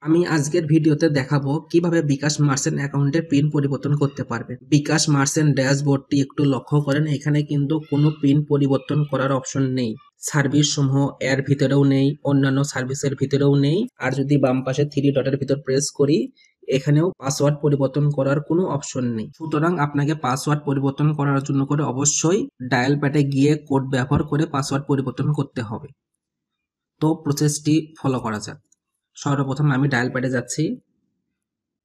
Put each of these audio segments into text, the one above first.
আমি আজকের ভিডিওতে দেখাবো কিভাবে বিকাশ মার্চেন্ট অ্যাকাউন্টের পিন পরিবর্তন করতে পারবেন। বিকাশ মার্চেন্ট ড্যাশবোর্ডটি একটু লক্ষ্য করেন, এখানে কিন্তু কোনো পিন পরিবর্তন করার অপশন নেই। সার্ভিস সমূহ এর ভিতরেও নেই, অন্যান্য সার্ভিসের ভিতরেও নেই। আর যদি বাম পাশে 3 ডটের ভিতর প্রেস করি, এখানেও পাসওয়ার্ড পরিবর্তন করার কোনো অপশন নেই। সুতরাং আপনাকে পাসওয়ার্ড পরিবর্তন করার জন্য করে অবশ্যই ডায়াল প্যাডে গিয়ে কোড ব্যবহার করে পাসওয়ার্ড পরিবর্তন করতে হবে। তো প্রসেসটি ফলো করা যাক। সর্বপ্রথম আমি ডায়াল প্যাডে যাচ্ছি।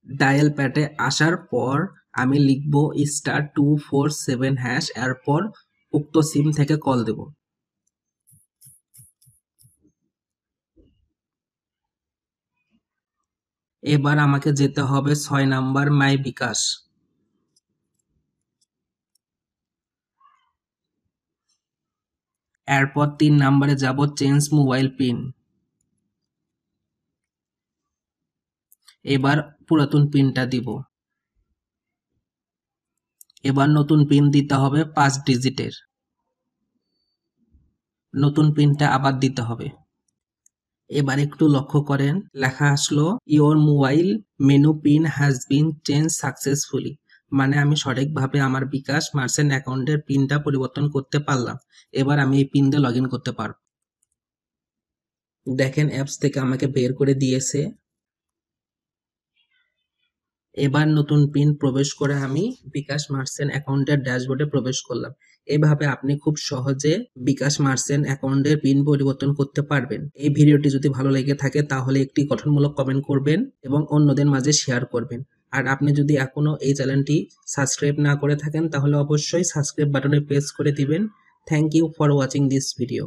ডায়াল প্যাডে আসার পর আমি লিখব *247#, এরপর উক্ত সিম থেকে কল দেব। এবার আমাকে যেতে হবে 6 নাম্বার মাই বিকাশ। এরপর 3 নাম্বারে যাব চেঞ্জ মোবাইল পিন। এবার পুরাতন পিনটা দিব। এবার নতুন পিন দিতে হবে 5 ডিজিটের। নতুন পিনটা আবার দিতে হবে। এবার একটু লক্ষ্য করেন, লেখা আসলো your mobile menu pin has been change successfully. মানে আমি সঠিকভাবে আমার বিকাশ মার্চেন্ট অ্যাকাউন্টের পিনটা পরিবর্তন করতে পারলাম। এবার আমি এই পিন দিয়ে লগ ইন করতে পারবো। দেখেন অ্যাপস থেকে আমাকে বের করে দিয়েছে। এবার নতুন পিন প্রবেশ করে আমি বিকাশ মার্চেন্ট অ্যাকাউন্টের ড্যাশবোর্ডে প্রবেশ করলাম। এভাবে আপনি খুব সহজে বিকাশ মার্চেন্ট অ্যাকাউন্টের পিন পরিবর্তন করতে পারবেন। এই ভিডিওটি যদি ভালো লেগে থাকে তাহলে একটি গঠনমূলক কমেন্ট করবেন এবং অন্যদের মাঝে শেয়ার করবেন। আর আপনি যদি এখনো এই চ্যানেলটি সাবস্ক্রাইব না করে থাকেন তাহলে অবশ্যই সাবস্ক্রাইব বাটনে প্রেস করে দিবেন। Thank you for watching this video.